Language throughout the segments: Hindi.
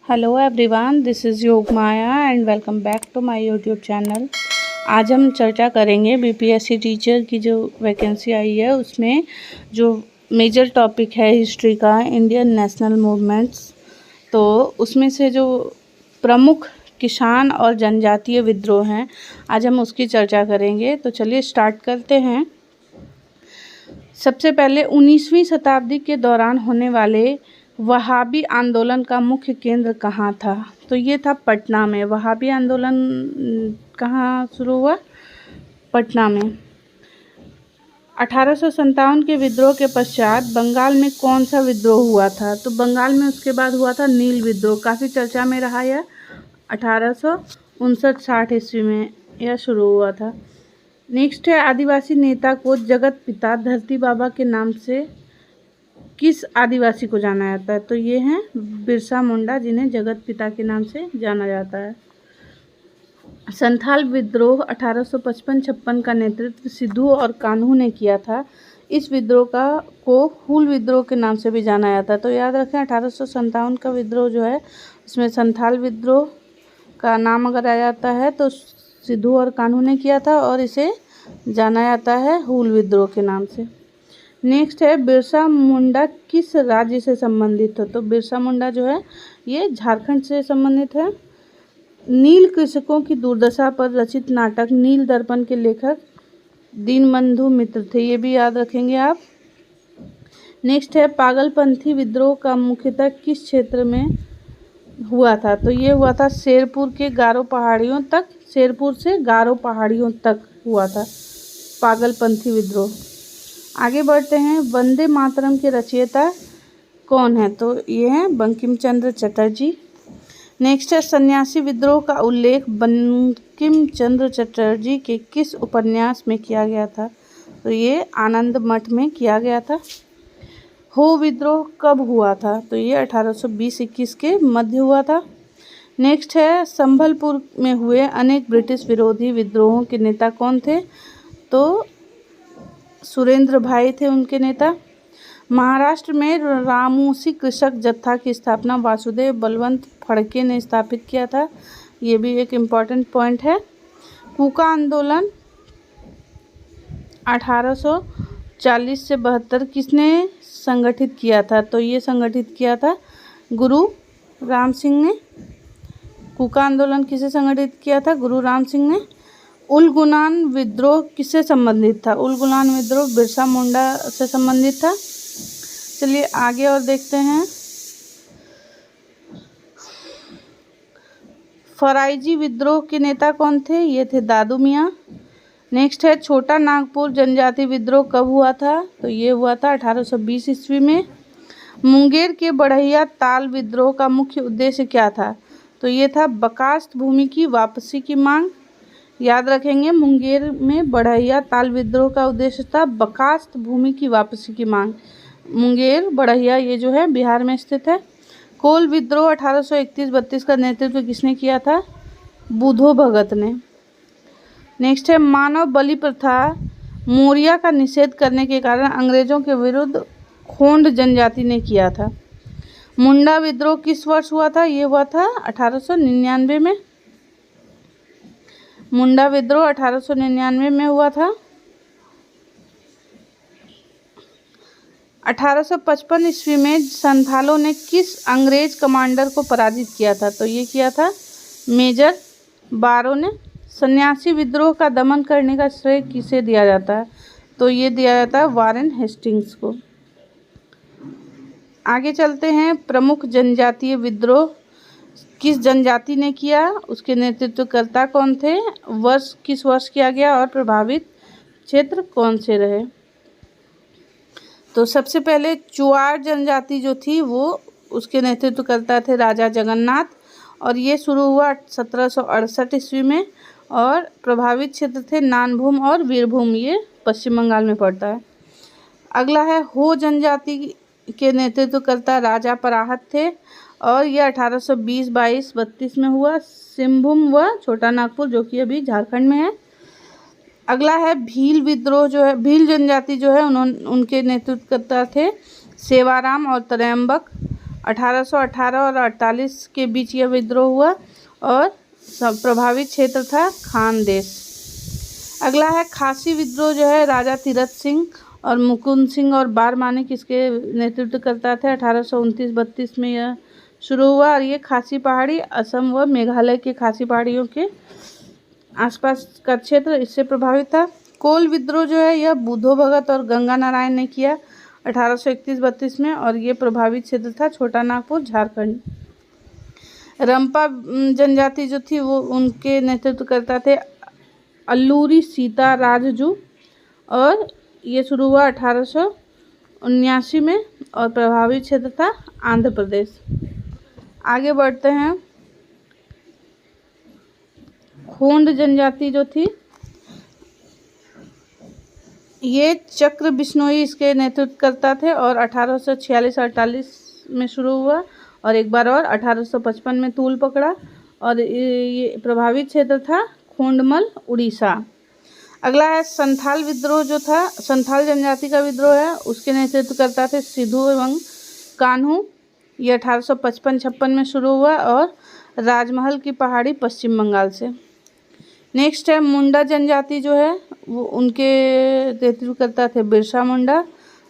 Hello everyone, this is Yog Maya and welcome back to my YouTube channel. आज हम चर्चा करेंगे बीपीएससी टीचर की जो वैकेंसी आई है उसमें जो मेजर टॉपिक है हिस्ट्री का, इंडियन नेशनल मूवमेंट्स। तो उसमें से जो प्रमुख किसान और जनजातीय विद्रोह हैं, आज हम उसकी चर्चा करेंगे। तो चलिए स्टार्ट करते हैं। सबसे पहले 19वीं शताब्दी के दौरान होने वाले वहाबी आंदोलन का मुख्य केंद्र कहाँ था? तो ये था पटना में। वहाबी आंदोलन कहाँ शुरू हुआ? पटना में। 1857 के विद्रोह के पश्चात बंगाल में कौन सा विद्रोह हुआ था? तो बंगाल में उसके बाद हुआ था नील विद्रोह। काफ़ी चर्चा में रहा यह। 1859-60 ईस्वी में यह शुरू हुआ था। नेक्स्ट है, आदिवासी नेता को जगत पिता धरती बाबा के नाम से किस आदिवासी को जाना जाता है? तो ये हैं बिरसा मुंडा, जिन्हें जगत पिता के नाम से जाना जाता है। संथाल विद्रोह 1855-56 का नेतृत्व सिद्धू और कान्हू ने किया था। इस विद्रोह को हूल विद्रोह के नाम से भी जाना जाता है। तो याद रखें, 1857 का विद्रोह जो है उसमें संथाल विद्रोह का नाम अगर आ जाता है तो सिद्धू और कान्हू ने किया था, और इसे जाना जाता है हूल विद्रोह के नाम से। नेक्स्ट है, बिरसा मुंडा किस राज्य से संबंधित है? तो बिरसा मुंडा जो है ये झारखंड से संबंधित है। नील कृषकों की दुर्दशा पर रचित नाटक नील दर्पण के लेखक दीनबंधु मित्र थे। ये भी याद रखेंगे आप। नेक्स्ट है, पागलपंथी विद्रोह का मुख्यतः किस क्षेत्र में हुआ था? तो ये हुआ था शेरपुर के गारो पहाड़ियों तक। शेरपुर से गारो पहाड़ियों तक हुआ था पागलपंथी विद्रोह। आगे बढ़ते हैं, वंदे मातरम के रचयिता कौन है? तो ये हैं बंकिम चंद्र चटर्जी। नेक्स्ट है, सन्यासी विद्रोह का उल्लेख बंकिम चंद्र चटर्जी के किस उपन्यास में किया गया था? तो ये आनंद मठ में किया गया था। हो विद्रोह कब हुआ था? तो ये 1820-21 के मध्य हुआ था। नेक्स्ट है, संभलपुर में हुए अनेक ब्रिटिश विरोधी विद्रोहों के नेता कौन थे? तो सुरेंद्र भाई थे उनके नेता। महाराष्ट्र में रामूसी कृषक जत्था की स्थापना वासुदेव बलवंत फड़के ने स्थापित किया था। ये भी एक इम्पॉर्टेंट पॉइंट है। कूका आंदोलन 1840 से 72 किसने संगठित किया था? तो ये संगठित किया था गुरु राम सिंह ने। कूका आंदोलन किसे संगठित किया था? गुरु राम सिंह ने। उलगुलान विद्रोह किससे संबंधित था? उलगुलान विद्रोह बिरसा मुंडा से संबंधित था। चलिए आगे और देखते हैं। फराइजी विद्रोह के नेता कौन थे? ये थे दादू मियाँ। नेक्स्ट है, छोटा नागपुर जनजाति विद्रोह कब हुआ था? तो ये हुआ था 1820 ईस्वी में। मुंगेर के बढ़ैया ताल विद्रोह का मुख्य उद्देश्य क्या था? तो ये था बकास्त भूमि की वापसी की मांग। याद रखेंगे, मुंगेर में बढ़ैया ताल विद्रोह का उद्देश्य था बकास्त भूमि की वापसी की मांग। मुंगेर बढ़ैया ये जो है बिहार में स्थित है। कोल विद्रोह 1831-32 का नेतृत्व किसने किया था? बुधो भगत ने। नेक्स्ट है, मानव बलि प्रथा मौर्य का निषेध करने के कारण अंग्रेजों के विरुद्ध खोंड जनजाति ने किया था। मुंडा विद्रोह किस वर्ष हुआ था? ये हुआ था 1899 में। मुंडा विद्रोह 1899 में हुआ था। 1855 ईस्वी में संथालों ने किस अंग्रेज कमांडर को पराजित किया था? तो ये किया था मेजर बारो ने। सन्यासी विद्रोह का दमन करने का श्रेय किसे दिया जाता है? तो ये दिया जाता है वारेन हेस्टिंग्स को। आगे चलते हैं, प्रमुख जनजातीय विद्रोह किस जनजाति ने किया? उसके नेतृत्वकर्ता कौन थे? वर्ष किस वर्ष किया गया और प्रभावित क्षेत्र कौन से रहे? तो सबसे पहले चुआर जनजाति जो थी वो उसके नेतृत्वकर्ता थे राजा जगन्नाथ, और ये शुरू हुआ 1768 ईस्वी में, और प्रभावित क्षेत्र थे नानभूम और वीरभूम, ये पश्चिम बंगाल में पड़ता है। अगला है, हो जनजाति के नेतृत्वकर्ता राजा पराहत थे, और यह 1820, 22, 32 में हुआ। सिंहभूम व छोटा नागपुर जो कि अभी झारखंड में है। अगला है, भील विद्रोह जो है, भील जनजाति जो है उनके नेतृत्वकर्ता थे सेवाराम और त्रयंबक, 1818 और 48 के बीच यह विद्रोह हुआ और प्रभावित क्षेत्र था खानदेश। अगला है खासी विद्रोह जो है राजा तीरथ सिंह और मुकुंद सिंह और बारमानिक इसके नेतृत्व करता थे। 1829-32 में यह शुरू हुआ और ये खासी पहाड़ी असम व मेघालय के खासी पहाड़ियों के आसपास का क्षेत्र इससे प्रभावित था। कोल विद्रोह जो है यह बुद्धो भगत और गंगा नारायण ने किया 1831-32 में और ये प्रभावित क्षेत्र था छोटा नागपुर झारखंड। रंपा जनजाति जो थी वो उनके नेतृत्व करता थे अल्लूरी सीता राजजू और ये शुरू हुआ 1879 में और प्रभावित क्षेत्र था आंध्र प्रदेश। आगे बढ़ते हैं। खोंड जनजाति जो थी ये चक्र बिश्नोई इसके नेतृत्व करता थे और 1846-48 में शुरू हुआ और एक बार और 1855 में तूल पकड़ा और ये प्रभावित क्षेत्र था खोंडमल उड़ीसा। अगला है संथाल विद्रोह जो था संथाल जनजाति का विद्रोह है उसके नेतृत्व करता थे सिद्धू एवं कान्हू। ये 1855-56 में शुरू हुआ और राजमहल की पहाड़ी पश्चिम बंगाल से। नेक्स्ट है मुंडा जनजाति जो है वो उनके नेतृत्व करता थे बिरसा मुंडा।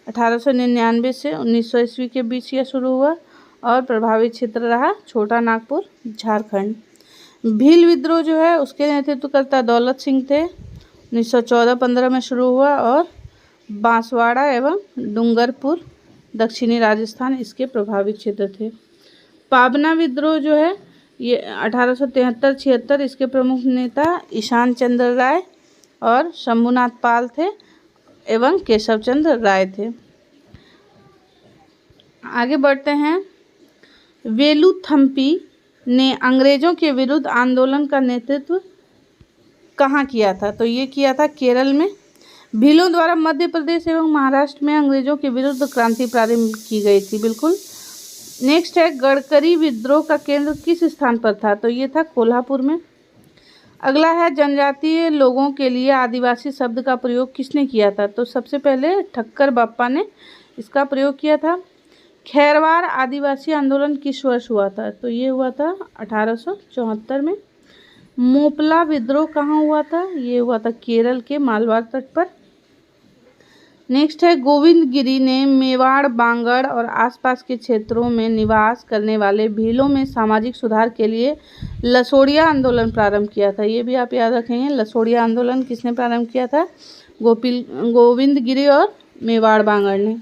1899 से 1900 ईस्वी के बीच यह शुरू हुआ और प्रभावित क्षेत्र रहा छोटा नागपुर झारखंड। भील विद्रोह जो है उसके नेतृत्व करता दौलत सिंह थे। 1914-15 में शुरू हुआ और बांसवाड़ा एवं डूंगरपुर दक्षिणी राजस्थान इसके प्रभावित क्षेत्र थे। पाबना विद्रोह जो है ये 1873-76 इसके प्रमुख नेता ईशान चंद्र राय और शंभुनाथ पाल थे एवं केशव चंद्र राय थे। आगे बढ़ते हैं। वेलुथम्पी ने अंग्रेजों के विरुद्ध आंदोलन का नेतृत्व कहाँ किया था? तो ये किया था केरल में। भीलों द्वारा मध्य प्रदेश एवं महाराष्ट्र में अंग्रेजों के विरुद्ध क्रांति प्रारंभ की गई थी। बिल्कुल। नेक्स्ट है गडकरी विद्रोह का केंद्र किस स्थान पर था? तो ये था कोल्हापुर में। अगला है जनजातीय लोगों के लिए आदिवासी शब्द का प्रयोग किसने किया था? तो सबसे पहले ठक्कर बाप्पा ने इसका प्रयोग किया था। खैरवार आदिवासी आंदोलन किस वर्ष हुआ था? तो ये हुआ था 1874 में। मोपला विद्रोह कहाँ हुआ था? ये हुआ था केरल के मालवार तट पर। नेक्स्ट है गोविंद गिरी ने मेवाड़ बांगड़ और आसपास के क्षेत्रों में निवास करने वाले भीलों में सामाजिक सुधार के लिए लसोड़िया आंदोलन प्रारंभ किया था। ये भी आप याद रखेंगे। लसोड़िया आंदोलन किसने प्रारंभ किया था? गोविंद गिरी और मेवाड़ बांगड़ ने।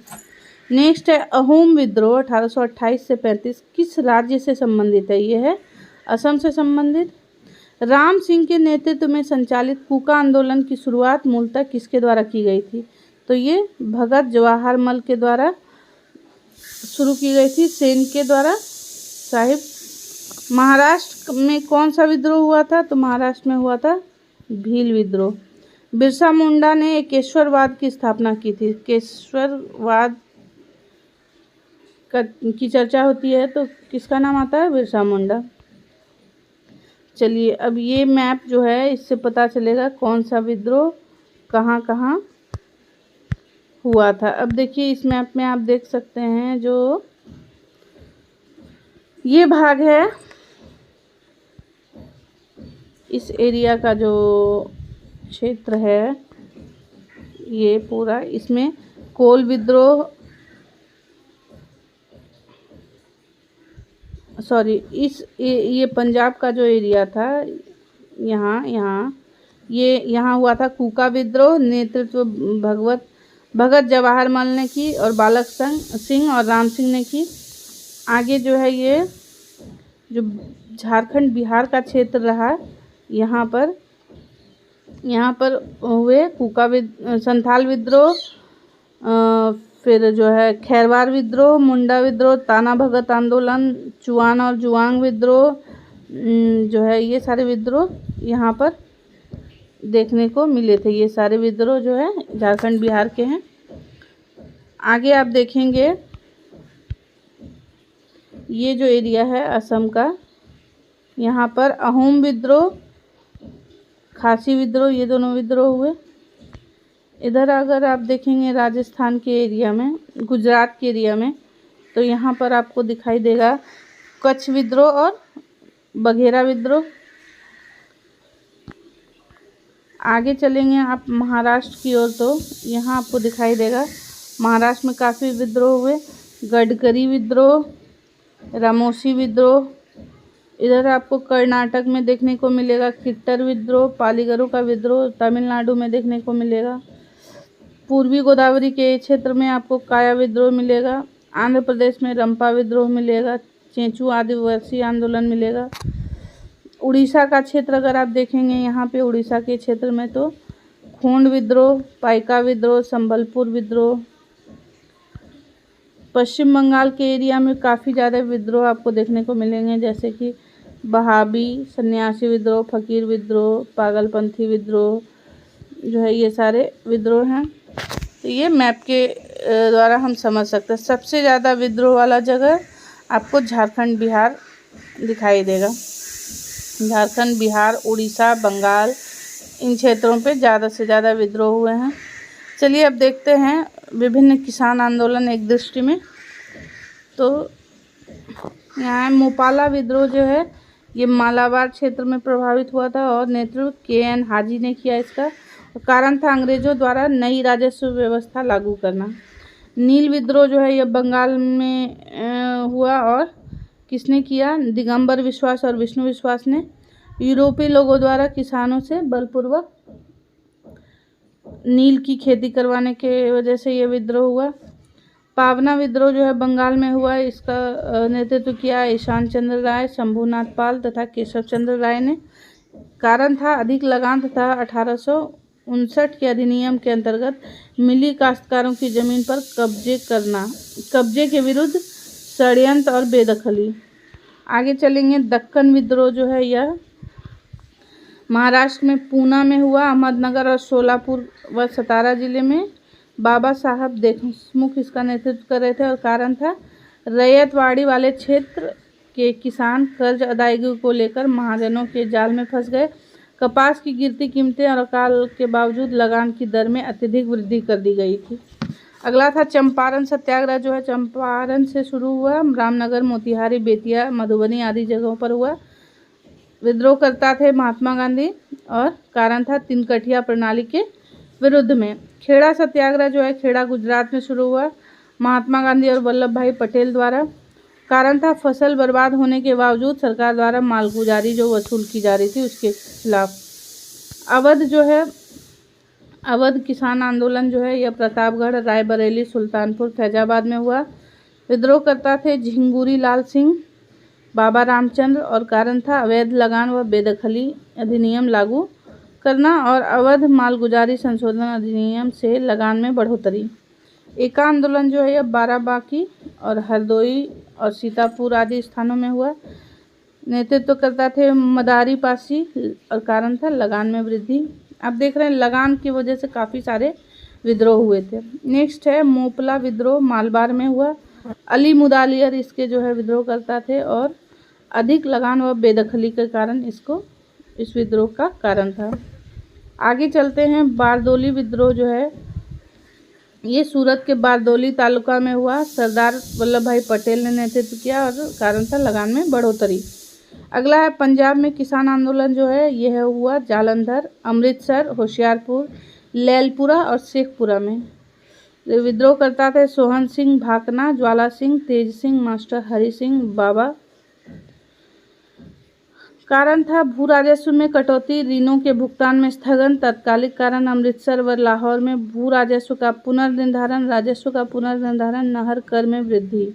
नेक्स्ट है अहोम विद्रोह 1828 से 35 किस राज्य से संबंधित है? ये है असम से संबंधित। राम सिंह के नेतृत्व में संचालित कूका आंदोलन की शुरुआत मूलतः किसके द्वारा की गई थी? तो ये भगत जवाहर मल के द्वारा शुरू की गई थी, सेन के द्वारा साहिब। महाराष्ट्र में कौन सा विद्रोह हुआ था? तो महाराष्ट्र में हुआ था भील विद्रोह। बिरसा मुंडा ने एकेश्वरवाद की स्थापना की थी। एकेश्वरवाद की चर्चा होती है तो किसका नाम आता है? बिरसा मुंडा। चलिए अब ये मैप जो है इससे पता चलेगा कौन सा विद्रोह कहाँ कहाँ हुआ था। अब देखिए इस मैप में आप देख सकते हैं जो ये भाग है इस एरिया का जो क्षेत्र है ये पूरा, इसमें कोल विद्रोह ये पंजाब का जो एरिया था यहाँ हुआ था कूका विद्रोह। नेतृत्व भगत जवाहर मल ने की और बालक सिंह और राम सिंह ने की। आगे जो है ये जो झारखंड बिहार का क्षेत्र रहा यहाँ पर हुए संथाल विद्रोह, फिर जो है खैरवार विद्रोह, मुंडा विद्रोह, ताना भगत आंदोलन, चुआन और जुआंग विद्रोह जो है ये सारे विद्रोह यहाँ पर देखने को मिले थे। ये सारे विद्रोह जो है झारखंड बिहार के हैं। आगे आप देखेंगे ये जो एरिया है असम का, यहाँ पर अहोम विद्रोह, खासी विद्रोह, ये दोनों विद्रोह हुए। इधर अगर आप देखेंगे राजस्थान के एरिया में, गुजरात के एरिया में तो यहाँ पर आपको दिखाई देगा कच्छ विद्रोह और बघेरा विद्रोह। आगे चलेंगे आप महाराष्ट्र की ओर तो यहाँ आपको दिखाई देगा महाराष्ट्र में काफ़ी विद्रोह हुए। गडकरी विद्रोह, रामोसी विद्रोह। इधर आपको कर्नाटक में देखने को मिलेगा किट्टर विद्रोह, पालीगरू का विद्रोह तमिलनाडु में देखने को मिलेगा। पूर्वी गोदावरी के क्षेत्र में आपको काया विद्रोह मिलेगा। आंध्र प्रदेश में रंपा विद्रोह मिलेगा। चेंचू आदिवासी आंदोलन मिलेगा। उड़ीसा का क्षेत्र अगर आप देखेंगे यहाँ पे उड़ीसा के क्षेत्र में तो खोंड विद्रोह, पाइका विद्रोह, संबलपुर विद्रोह। पश्चिम बंगाल के एरिया में काफ़ी ज़्यादा विद्रोह आपको देखने को मिलेंगे, जैसे कि बहाबी, सन्यासी विद्रोह, फकीर विद्रोह, पागलपंथी विद्रोह जो है, ये सारे विद्रोह हैं। तो ये मैप के द्वारा हम समझ सकते हैं। सबसे ज़्यादा विद्रोह वाला जगह आपको झारखंड, बिहार दिखाई देगा। झारखंड, बिहार, उड़ीसा, बंगाल, इन क्षेत्रों पे ज़्यादा से ज़्यादा विद्रोह हुए हैं। चलिए अब देखते हैं विभिन्न किसान आंदोलन एक दृष्टि में। तो यहाँ मोपाला विद्रोह जो है ये मालाबार क्षेत्र में प्रभावित हुआ था और नेतृत्व के.एन. हाजी ने किया इसका। कारण था अंग्रेजों द्वारा नई राजस्व व्यवस्था लागू करना। नील विद्रोह जो है यह बंगाल में हुआ और किसने किया? दिगंबर विश्वास और विष्णु विश्वास ने। यूरोपीय लोगों द्वारा किसानों से बलपूर्वक नील की खेती करवाने के वजह से ये विद्रोह हुआ। पावना विद्रोह जो है बंगाल में हुआ। इसका नेतृत्व किया ईशान चंद्र राय, शंभुनाथ पाल तथा केशव चंद्र राय ने। कारण था अधिक लगान तथा 1859 के अधिनियम के अंतर्गत मिली काश्तकारों की जमीन पर कब्जे करना, कब्जे के विरुद्ध षड्यंत्र और बेदखली। आगे चलेंगे। दक्कन विद्रोह जो है यह महाराष्ट्र में पूना में हुआ। अहमदनगर और सोलापुर व सतारा जिले में बाबा साहब देशमुख इसका नेतृत्व कर रहे थे और कारण था रैयतवाड़ी वाले क्षेत्र के किसान कर्ज अदायगी को लेकर महाजनों के जाल में फंस गए। कपास की गिरती कीमतें और अकाल के बावजूद लगान की दर में अत्यधिक वृद्धि कर दी गई थी। अगला था चंपारण सत्याग्रह जो है चंपारण से शुरू हुआ। रामनगर, मोतिहारी, बेतिया, मधुबनी आदि जगहों पर हुआ। विद्रोह करता थे महात्मा गांधी और कारण था तिनकठिया प्रणाली के विरुद्ध में। खेड़ा सत्याग्रह जो है खेड़ा गुजरात में शुरू हुआ महात्मा गांधी और वल्लभ भाई पटेल द्वारा। कारण था फसल बर्बाद होने के बावजूद सरकार द्वारा मालगुजारी जो वसूल की जा रही थी उसके खिलाफ। अवध जो है अवध किसान आंदोलन जो है यह प्रतापगढ़, रायबरेली, सुल्तानपुर, फैजाबाद में हुआ। विद्रोह करता थे झिंगुरी लाल सिंह, बाबा रामचंद्र और कारण था अवैध लगान व बेदखली अधिनियम लागू करना और अवध मालगुजारी संशोधन अधिनियम से लगान में बढ़ोतरी। एका आंदोलन जो है यह बाराबांकी और हरदोई और सीतापुर आदि स्थानों में हुआ। नेतृत्व करता थे मदारी पासी और कारण था लगान में वृद्धि। आप देख रहे हैं लगान की वजह से काफ़ी सारे विद्रोह हुए थे। नेक्स्ट है मोपला विद्रोह मालबार में हुआ। अली मुदालियर इसके जो है विद्रोह करता थे और अधिक लगान व बेदखली के कारण इसको इस विद्रोह का कारण था। आगे चलते हैं। बारदोली विद्रोह जो है ये सूरत के बारदोली तालुका में हुआ। सरदार वल्लभ भाई पटेल ने नेतृत्व किया और कारण था लगान में बढ़ोतरी। अगला है पंजाब में किसान आंदोलन जो है यह हुआ जालंधर, अमृतसर, होशियारपुर, लैलपुरा और शेखपुरा में। विद्रोह करता थे सोहन सिंह भाकना, ज्वाला सिंह, तेज सिंह, मास्टर हरि सिंह, बाबा। कारण था भू राजस्व में कटौती, ऋणों के भुगतान में स्थगन। तत्कालिक कारण अमृतसर व लाहौर में भू राजस्व का पुनर्निर्धारण, राजस्व का पुनर्निर्धारण, नहर कर में वृद्धि।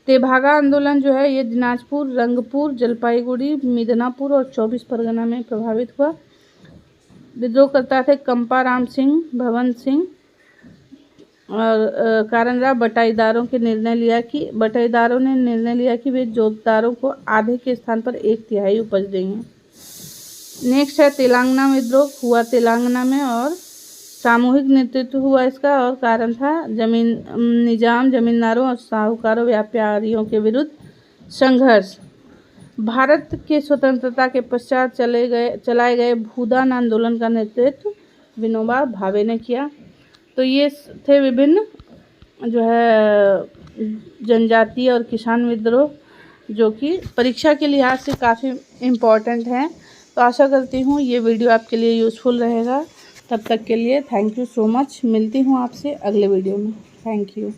तेभागा आंदोलन जो है ये दिनाजपुर, रंगपुर, जलपाईगुड़ी, मिदनापुर और 24 परगना में प्रभावित हुआ। विद्रोह करता थे कंपा राम सिंह, भवन सिंह और कारण रहा बटाईदारों ने निर्णय लिया कि वे जोतदारों को आधे के स्थान पर 1/3 उपज देंगे। नेक्स्ट है तेलंगाना विद्रोह हुआ तेलंगाना में और सामूहिक नेतृत्व हुआ इसका और कारण था निजाम जमींदारों और साहूकारों व्यापारियों के विरुद्ध संघर्ष। भारत के स्वतंत्रता के पश्चात चलाए गए भूदान आंदोलन का नेतृत्व विनोबा भावे ने किया। तो ये थे विभिन्न जो है जनजातीय और किसान विद्रोह, जो कि परीक्षा के लिहाज से काफ़ी इम्पॉर्टेंट हैं। तो आशा करती हूँ ये वीडियो आपके लिए यूज़फुल रहेगा। तब तक के लिए थैंक यू सो मच। मिलती हूँ आपसे अगले वीडियो में। Thank you.